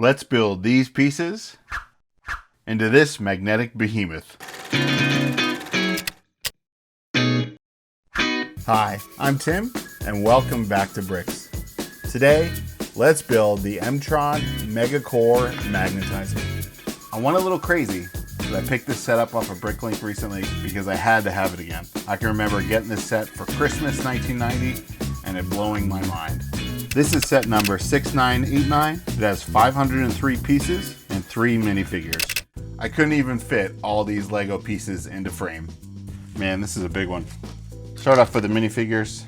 Let's build these pieces into this magnetic behemoth. Hi, I'm Tim, and welcome back to Bricks. Today, let's build the M-Tron Mega Core Magnetizer. I went a little crazy, but I picked this set up off of Bricklink recently because I had to have it again. I can remember getting this set for Christmas 1990 and it blowing my mind. This is set number 6989. It has 503 pieces and 3 minifigures. I couldn't even fit all these Lego pieces into frame. Man, this is a big one. Start off with the minifigures.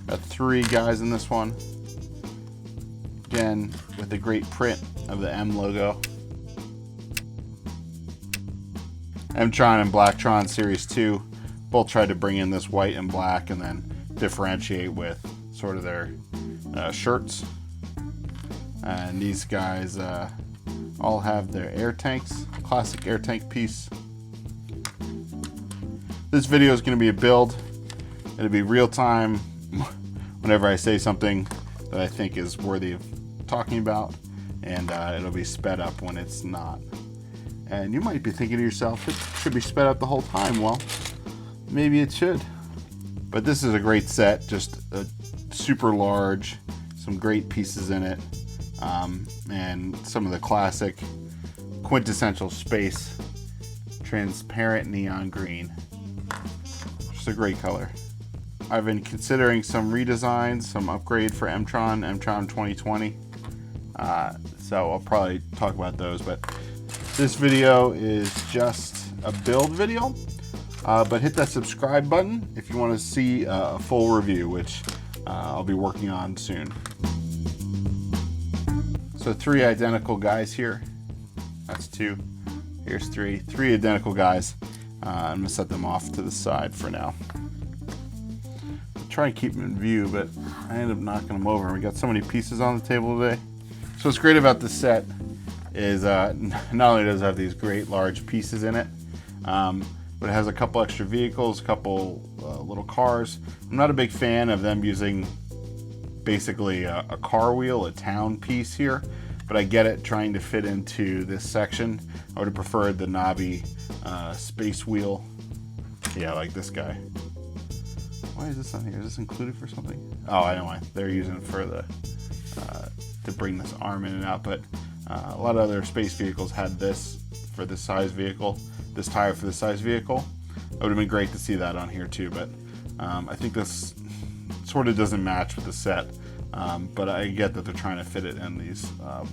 Got 3 guys in this one. Again, with the great print of the M logo. M-Tron and Blacktron Series 2 both tried to bring in this white and black and then differentiate with sort of their shirts. And these guys all have their air tanks, classic air tank piece. This video is going to be a build. It'll be real time whenever I say something that I think is worthy of talking about, and it'll be sped up when it's not. And you might be thinking to yourself, it should be sped up the whole time. Well, maybe it should. But this is a great set, just a super large, some great pieces in it, and some of the classic quintessential space transparent neon green. Just a great color. I've been considering some redesigns, some upgrade for M-Tron 2020. So I'll probably talk about those, but this video is just a build video. But hit that subscribe button if you want to see a full review, which I'll be working on soon. So 3 identical guys here. That's 2. Here's 3. 3 identical guys. I'm going to set them off to the side for now. I'll try and keep them in view, but I ended up knocking them over. We got so many pieces on the table today. So what's great about this set is not only does it have these great large pieces in it, but it has a couple extra vehicles, a couple little cars. I'm not a big fan of them using basically a car wheel, a town piece here, but I get it trying to fit into this section. I would have preferred the knobby space wheel. Yeah, like this guy. Why is this on here? Is this included for something? Oh, I know why. They're using it for the to bring this arm in and out, but a lot of other space vehicles had this for this size vehicle, this tire for this size vehicle. It would have been great to see that on here too, but I think this sort of doesn't match with the set, but I get that they're trying to fit it in these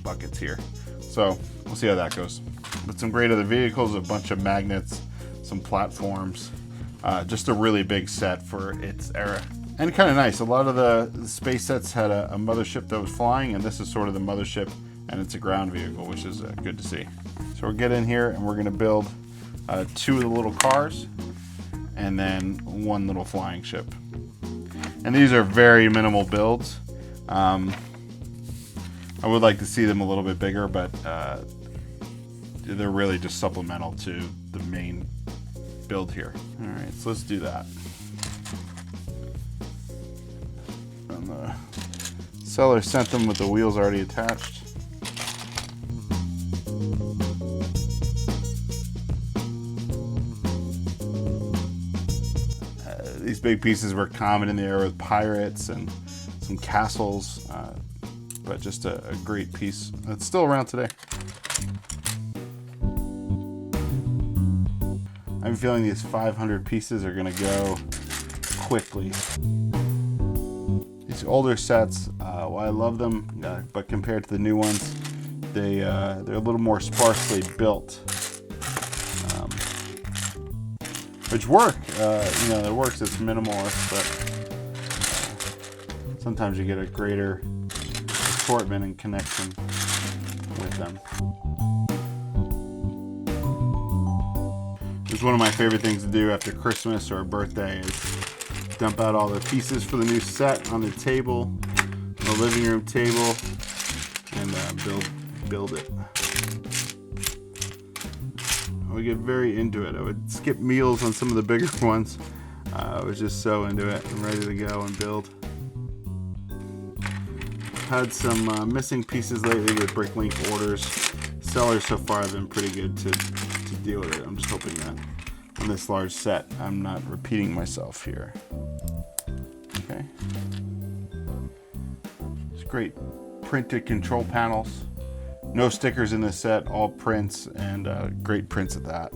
buckets here. So we'll see how that goes. But some great other vehicles, a bunch of magnets, some platforms, just a really big set for its era. And kind of nice, a lot of the space sets had a mothership that was flying, and this is sort of the mothership, and it's a ground vehicle, which is good to see. So we'll get in here and we're gonna build 2 of the little cars and then 1 little flying ship. And these are very minimal builds. I would like to see them a little bit bigger, but they're really just supplemental to the main build here. All right, so let's do that. And the seller sent them with the wheels already attached. These big pieces were common in the era with pirates and some castles, but just a great piece. It's still around today. I'm feeling these 500 pieces are gonna go quickly. These older sets, while I love them, but compared to the new ones, they're a little more sparsely built. Which work, it works, it's minimalist, but sometimes you get a greater assortment and connection with them. It's one of my favorite things to do after Christmas or a birthday is dump out all the pieces for the new set on the table, on the living room table, and build it. I would get very into it. I would skip meals on some of the bigger ones. I was just so into it and ready to go and build. had some missing pieces lately with Bricklink orders. Sellers so far have been pretty good to deal with it. I'm just hoping that on this large set I'm not repeating myself here. Okay. It's great printed control panels. No stickers in this set, all prints, and great prints at that.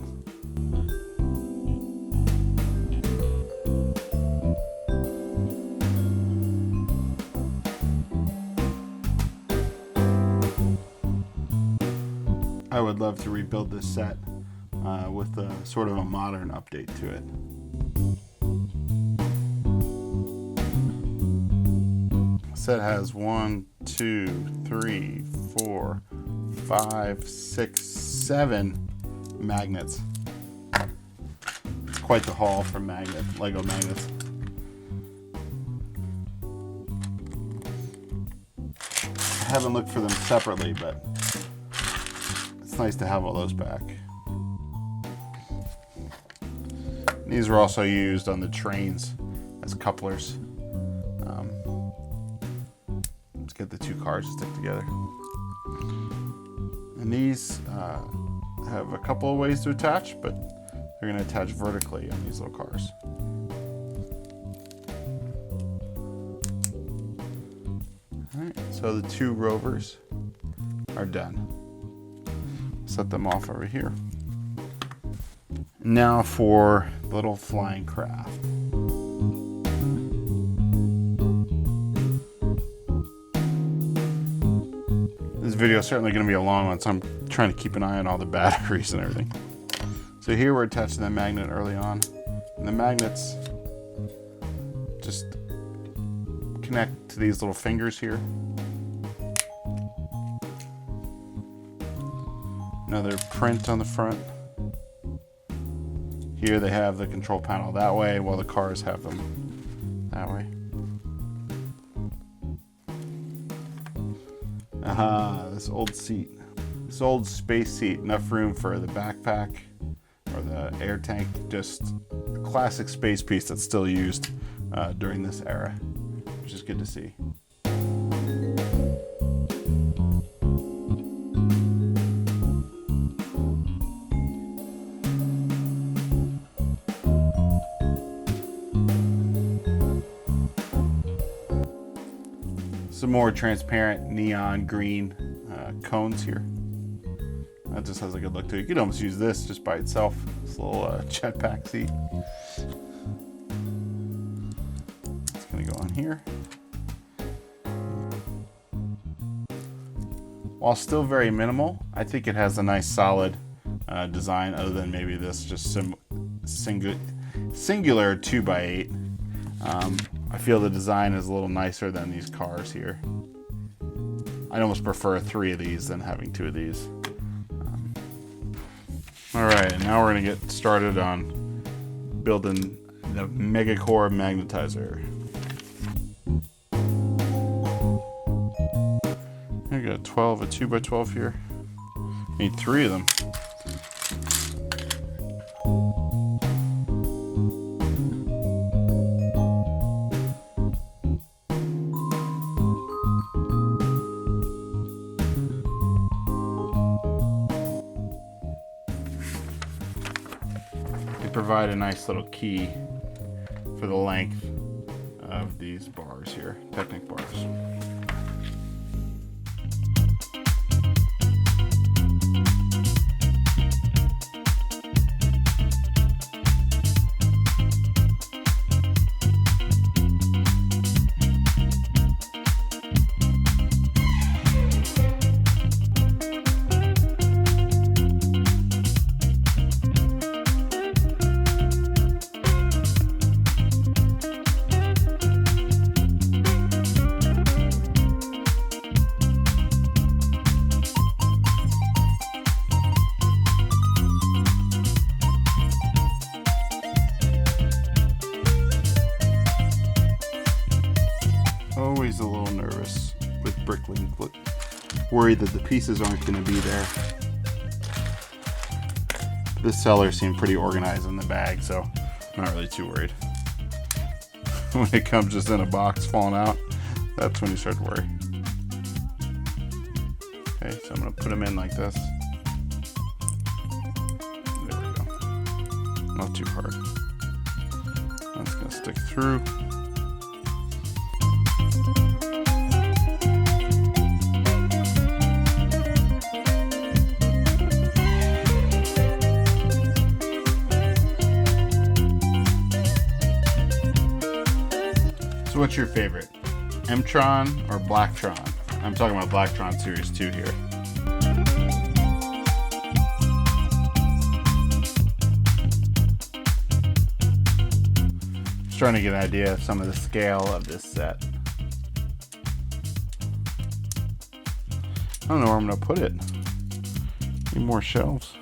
I would love to rebuild this set with a sort of a modern update to it. The set has 1, 2, 3, 4, 5, 6, 7 magnets. It's quite the haul from Lego magnets. I haven't looked for them separately, but it's nice to have all those back. These were also used on the trains as couplers. Let's get the two cars to stick together. And these have a couple of ways to attach, but they're going to attach vertically on these little cars. Alright, so the two rovers are done. Set them off over here. Now for the little flying craft. This video is certainly going to be a long one, so I'm trying to keep an eye on all the batteries and everything. So here we're attaching the magnet early on, and the magnets just connect to these little fingers here. Another print on the front. Here they have the control panel that way, while the cars have them that way. Aha, this old seat. This old space seat, enough room for the backpack or the air tank. Just a classic space piece that's still used during this era, which is good to see. Some more transparent neon green cones here. That just has a good look to it. You could almost use this just by itself. This little jetpack seat. It's gonna go on here. While still very minimal, I think it has a nice solid design, other than maybe this just singular 2x8. I feel the design is a little nicer than these cars here. I'd almost prefer 3 of these than having 2 of these. Alright, and now we're going to get started on building the Mega Core Magnetizer. I got a 2x12 here. Need 3 of them. Provide a nice little key for the length of these bars here, Technic bars. Always a little nervous with Bricklink. Worried that the pieces aren't going to be there. This seller seemed pretty organized in the bag, so I'm not really too worried. When it comes just in a box falling out, that's when you start to worry. So I'm going to put them in like this. There we go. Not too hard. That's going to stick through. So what's your favorite? M-Tron or Blacktron? I'm talking about Blacktron Series 2 here. Just trying to get an idea of some of the scale of this set. I don't know where I'm going to put it. Need more shelves.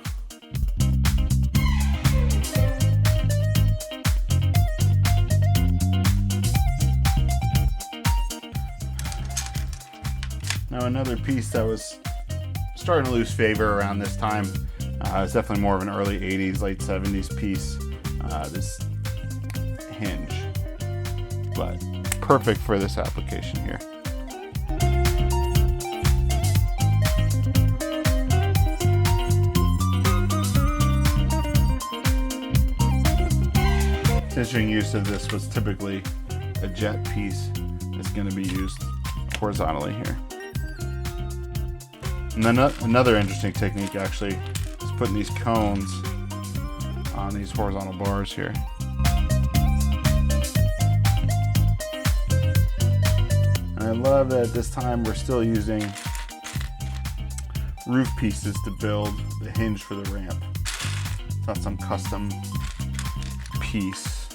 Now another piece that was starting to lose favor around this time is definitely more of an early 80s, late 70s piece. This hinge, but perfect for this application here. Interesting use of this was typically a jet piece that's going to be used horizontally here. And then another interesting technique actually is putting these cones on these horizontal bars here. And I love that at this time we're still using roof pieces to build the hinge for the ramp. It's not some custom piece,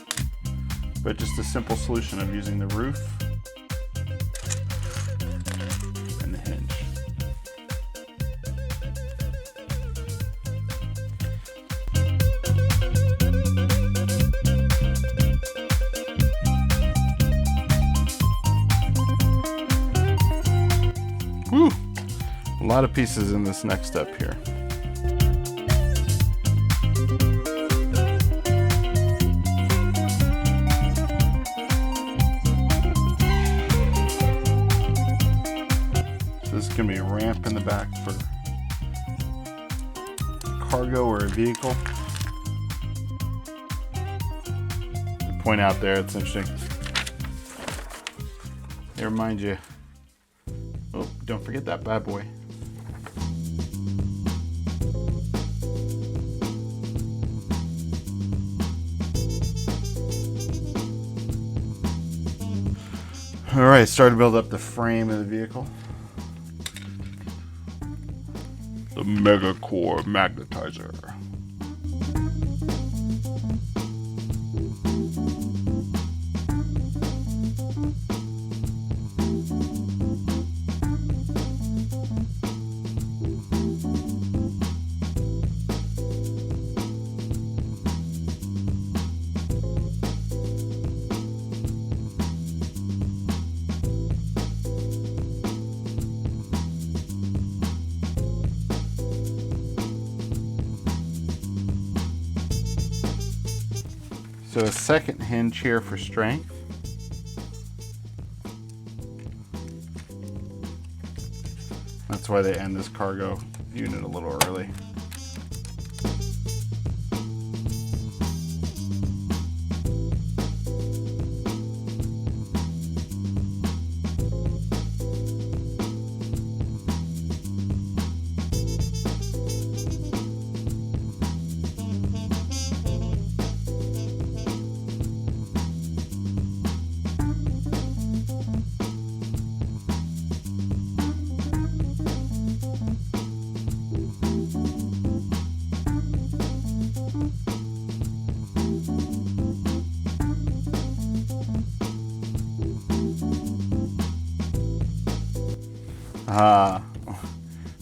but just a simple solution of using the roof and the hinge. Whew. A lot of pieces in this next step here. So this is going to be a ramp in the back for cargo or a vehicle. Point out there, it's interesting. They remind you. Oh, don't forget that bad boy. All right, start to build up the frame of the vehicle. The Mega Core Magnetizer. So a second hinge here for strength. That's why they end this cargo unit a little early.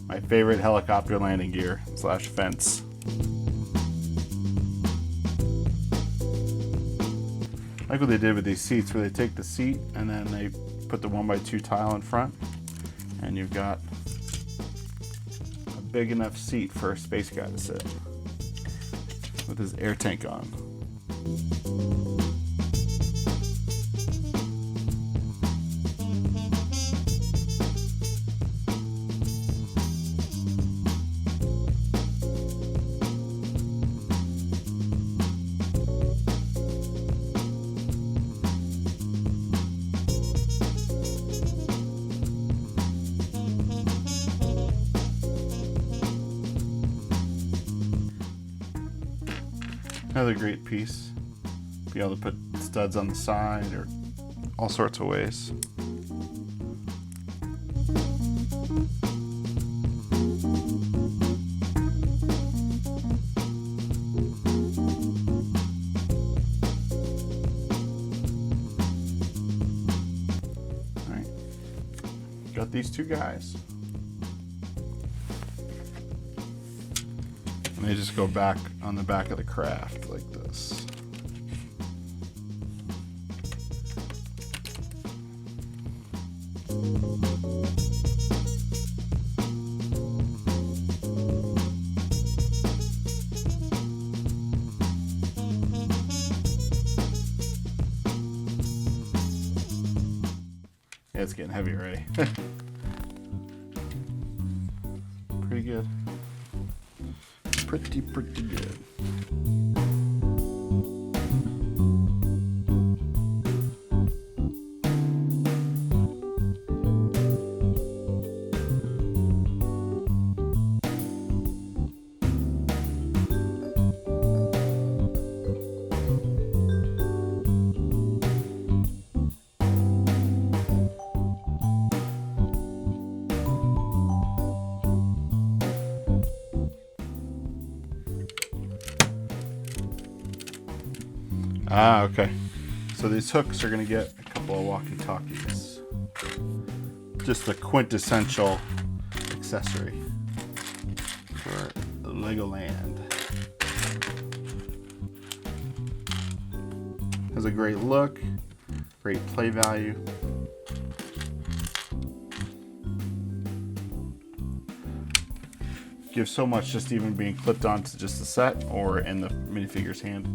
My favorite helicopter landing gear / fence. Like what they did with these seats, where they take the seat and then they put the 1x2 tile in front, and you've got a big enough seat for a space guy to sit with his air tank on. Another great piece. Be able to put studs on the side or all sorts of ways. All right, got these two guys. And they just go back on the back of the craft like this. Yeah, it's getting heavy already. Pretty good. Pretty good. Ah, okay. So these hooks are going to get a couple of walkie-talkies. Just a quintessential accessory for Legoland. Has a great look, great play value. Gives so much just even being clipped onto just the set or in the minifigure's hand.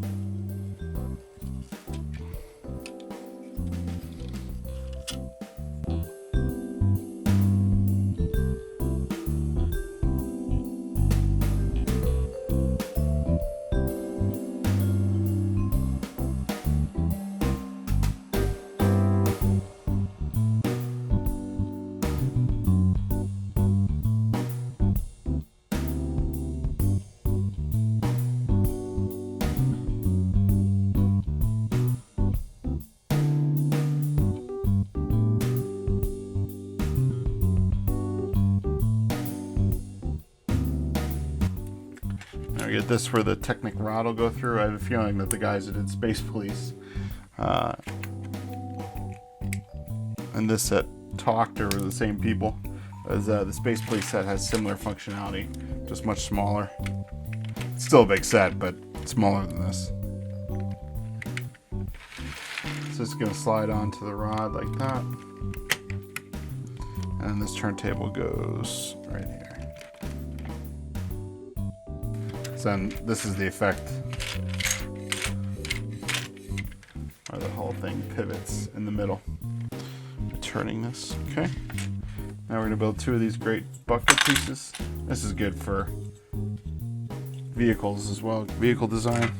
Now we get this where the Technic rod will go through. I have a feeling that the guys that did Space Police and this set talked or were the same people, as the Space Police set has similar functionality, just much smaller. It's still a big set, but smaller than this. So it's going to slide onto the rod like that. And this turntable goes right here. So then this is the effect where the whole thing pivots in the middle. Turning this, okay. Now we're going to build two of these great bucket pieces. This is good for vehicles as well, vehicle design.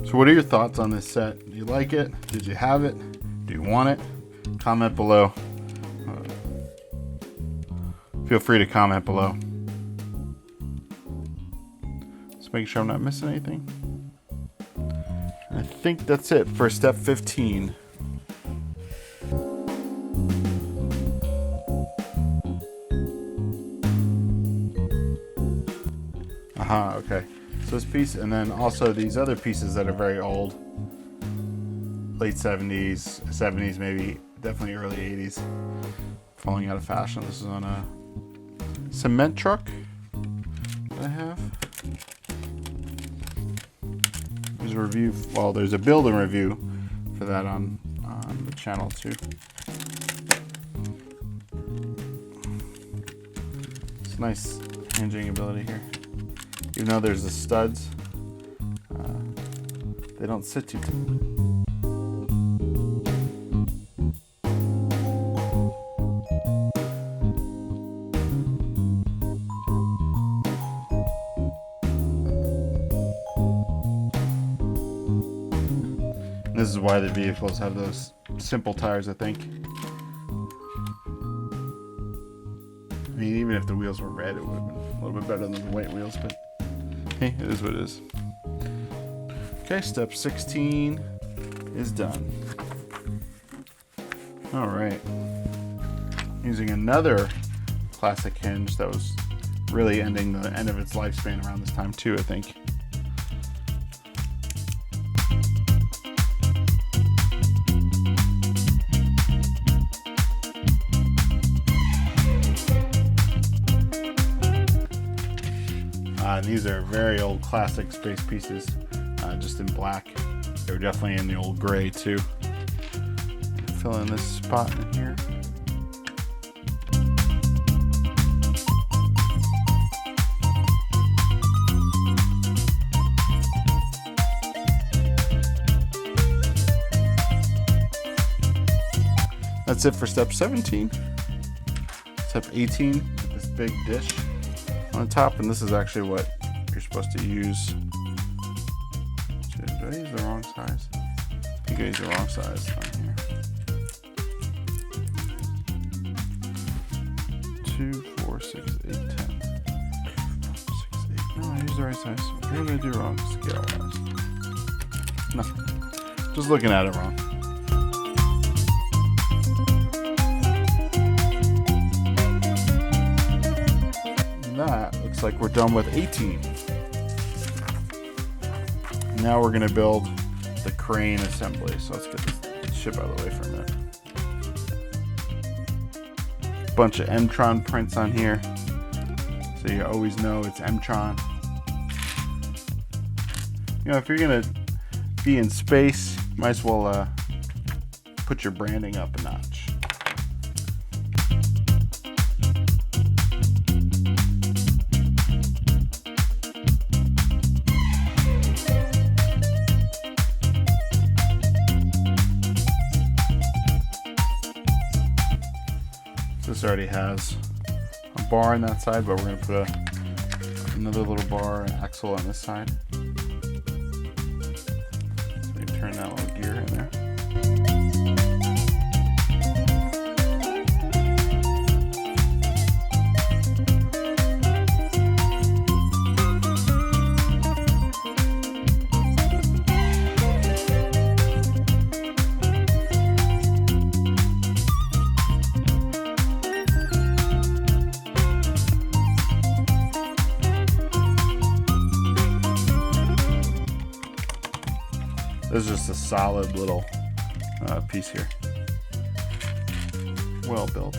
So what are your thoughts on this set? Do you like it? Did you have it? Do you want it? Comment below. Feel free to comment below. Just making sure I'm not missing anything. And I think that's it for step 15. Aha, okay. So this piece, and then also these other pieces that are very old, late 70s, 70s maybe, definitely early 80s, falling out of fashion. This is on a cement truck that I have. There's a review, well, there's a build and review for that on the channel too. It's nice hinging ability here. Even though there's the studs, they don't sit too tight. This is why the vehicles have those simple tires, I think. I mean, even if the wheels were red, it would have been a little bit better than the white wheels, but hey, it is what it is. Okay, step 16 is done. All right. Using another classic hinge that was really ending the end of its lifespan around this time too, I think. And these are very old classic space pieces, just in black. They were definitely in the old gray too. Fill in this spot in here. That's it for step 17. Step 18, this big dish on top, and this is actually what you're supposed to use. Did I use the wrong size? I think I used the wrong size on here. 2, 4, 6, 8, 10. 6, 8. No, I used the right size. What did I do wrong scale wise? Nothing. Just looking at it wrong. That looks like we're done with 18. Now we're going to build the crane assembly. So let's get this ship out of the way for a minute. Bunch of M-Tron prints on here, so you always know it's M-Tron. You know, if you're going to be in space, you might as well put your branding up a notch. This already has a bar on that side, but we're going to put another little bar and axle on this side. So we can turn that little gear in there. This is just a solid little piece here. Well built.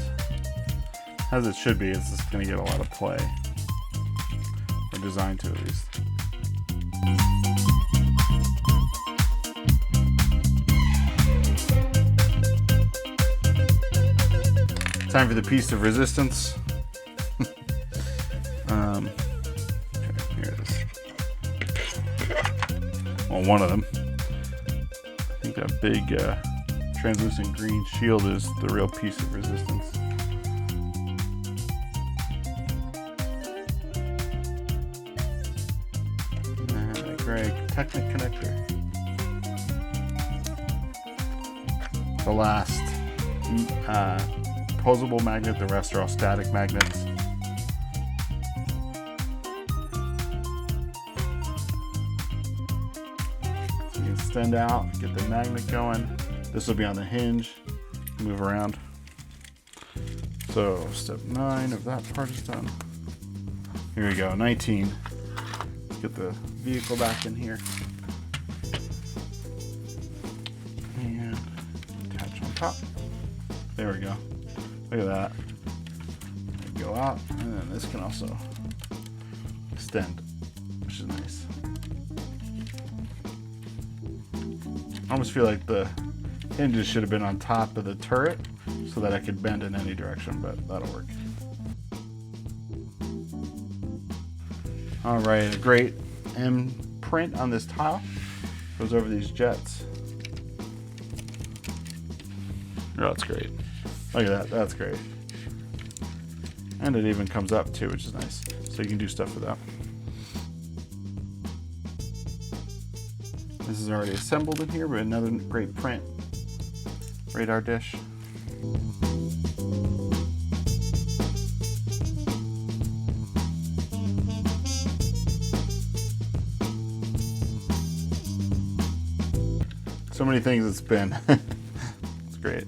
As it should be, it's just going to get a lot of play. Or designed to, at least. Time for the piece of resistance. Okay, here it is. Well, one of them. I think that big translucent green shield is the real piece of resistance. And a gray Technic connector. The last posable magnet, the rest are all static magnets. So you can extend out, get the magnet going. This will be on the hinge, move around. So step 9 of that part is done. Here we go, 19. Let's get the vehicle back in here. And attach on top. There we go. Look at that. Go out, and then this can also extend, which is nice. I almost feel like the Hinges should have been on top of the turret so that I could bend in any direction, but that'll work. All right, a great M print on this tile goes over these jets. Oh, that's great. Look at that, that's great. And it even comes up too, which is nice. So you can do stuff with that. This is already assembled in here, but another great print. Radar dish. So many things it's been. It's great.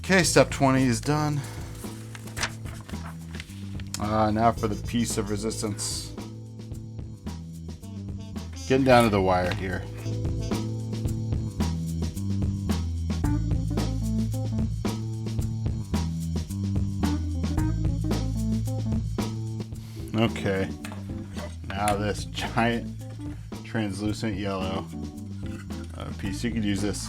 Okay, step 20 is done. Now for the piece of resistance. Getting down to the wire here. Okay, now this giant translucent yellow piece. You could use this.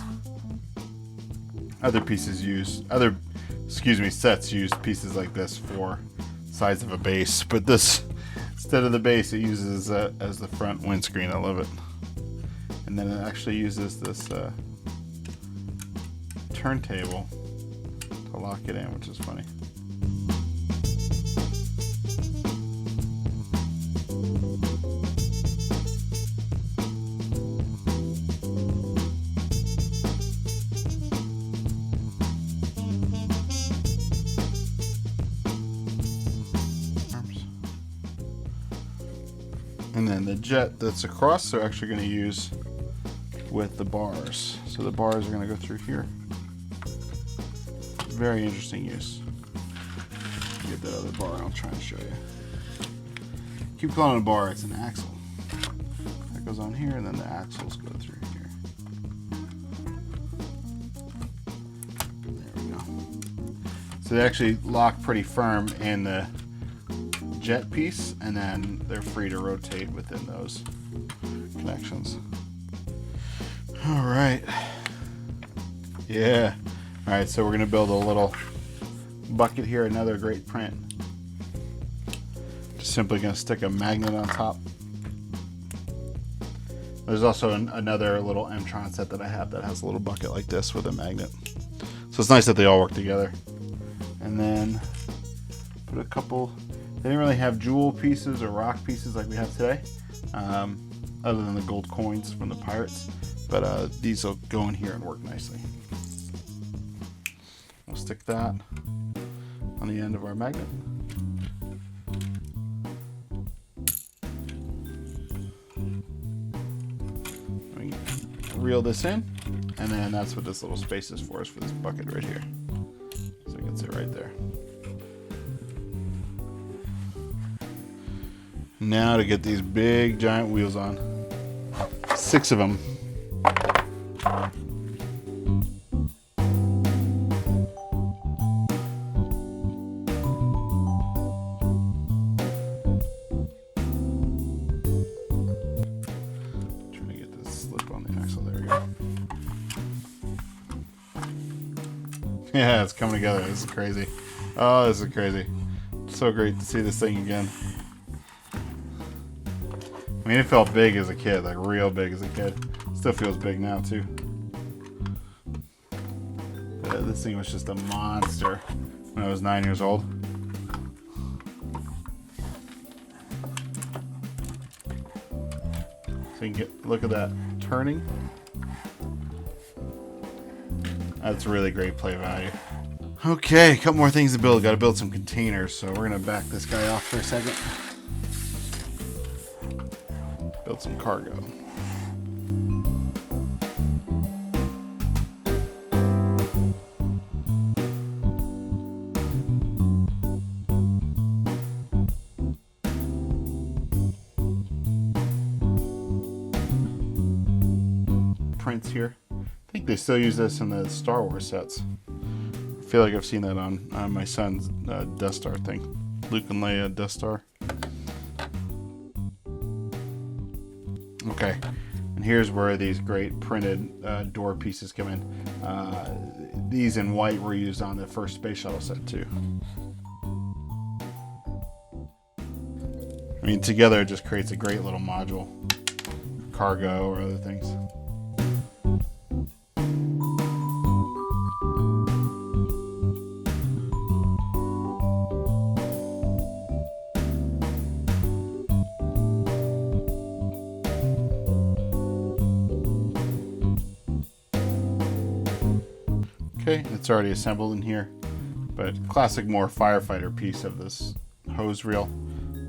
Sets use pieces like this for sides of a base, but this, instead of the base, it uses as the front windscreen. I love it. And then it actually uses this turntable to lock it in, which is funny. And then the jet that's across, they're actually going to use with the bars. So the bars are going to go through here. Very interesting use. Get that other bar, I'll try and show you. Keep calling it a bar, it's an axle. That goes on here, and then the axles go through here. There we go. So they actually lock pretty firm in the jet piece, and then they're free to rotate within those connections. All right. Yeah. All right, so we're gonna build a little bucket here, another great print. Just simply gonna stick a magnet on top. There's also another little M-Tron set that I have that has a little bucket like this with a magnet. So it's nice that they all work together. And then put a couple. They didn't really have jewel pieces or rock pieces like we have today, other than the gold coins from the pirates. But these will go in here and work nicely. We'll stick that on the end of our magnet. We reel this in, and then that's what this little space is for this bucket right here. So you can see right there. Now to get these big giant wheels on. 6 of them. Trying to get this slip on the axle. There we go. Yeah, it's coming together. This is crazy. Oh, this is crazy. So great to see this thing again. I mean, it felt big as a kid, like real big as a kid. Still feels big now too. This thing was just a monster when I was 9 years old. So you can look at that turning. That's really great play value. Okay, a couple more things to build. Got to build some containers, so we're gonna back this guy off for a second. Build some cargo. Prints here. I think they still use this in the Star Wars sets. I feel like I've seen that on my son's Death Star thing. Luke and Leia Death Star. Okay, And here's where these great printed door pieces come in. These in white were used on the first space shuttle set too. I mean, together it just creates a great little module, cargo or other things. Okay, it's already assembled in here, but classic more firefighter piece of this hose reel,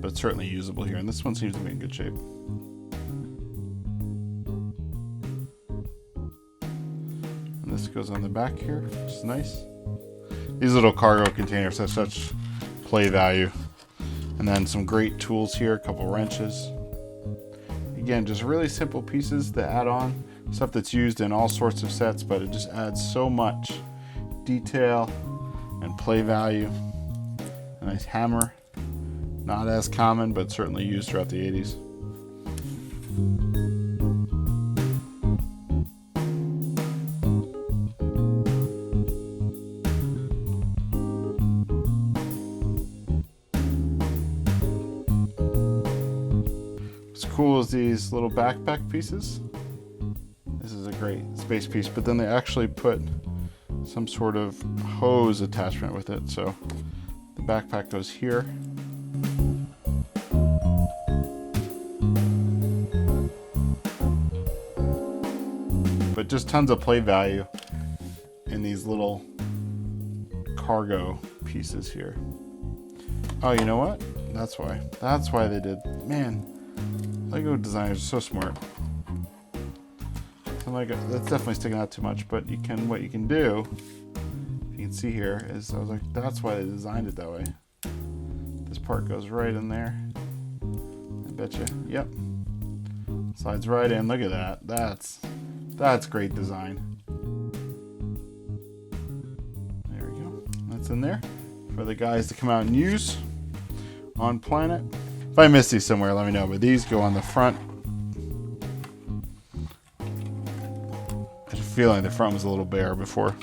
but it's certainly usable here, and this one seems to be in good shape. And this goes on the back here, which is nice. These little cargo containers have such play value. And then some great tools here, a couple wrenches. Again, just really simple pieces that add on. Stuff that's used in all sorts of sets, but it just adds so much detail and play value. A nice hammer, not as common, but certainly used throughout the 80s. What's cool is these little backpack pieces. This is a great space piece, but then they actually put some sort of hose attachment with it. So the backpack goes here. But just tons of play value in these little cargo pieces here. Oh, you know what? That's why. That's why they did. Man, Lego designers are so smart. I'm like, that's definitely sticking out too much, but what you can do, if you can see here, is I was like, that's why they designed it that way. This part goes right in there. I bet you. Yep. Slides right in. Look at that. That's great design. There we go. That's in there for the guys to come out and use on planet. If I miss these somewhere, let me know. But these go on the front. I had a feeling the front was a little bare before.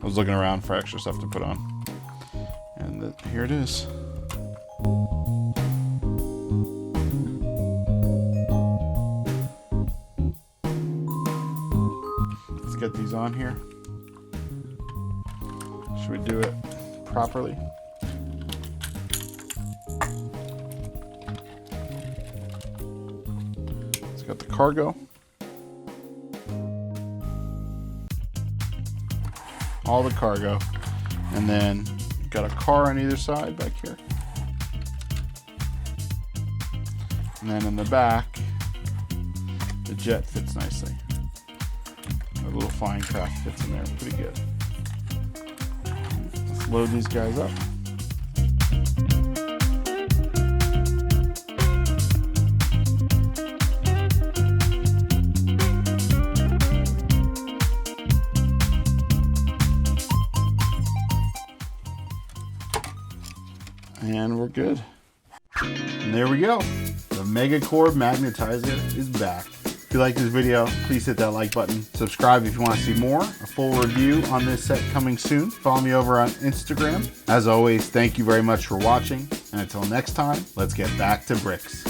I was looking around for extra stuff to put on. And here it is. Let's get these on here. Should we do it properly? It's got the cargo. All the cargo. And then got a car on either side back here. And then in the back, the jet fits nicely. A little flying craft fits in there pretty good. Let's load these guys up. And we're good. And there we go. The Megacore Magnetizer is back. If you like this video, please hit that like button. Subscribe if you want to see more. A full review on this set coming soon. Follow me over on Instagram. As always, thank you very much for watching. And until next time, let's get back to bricks.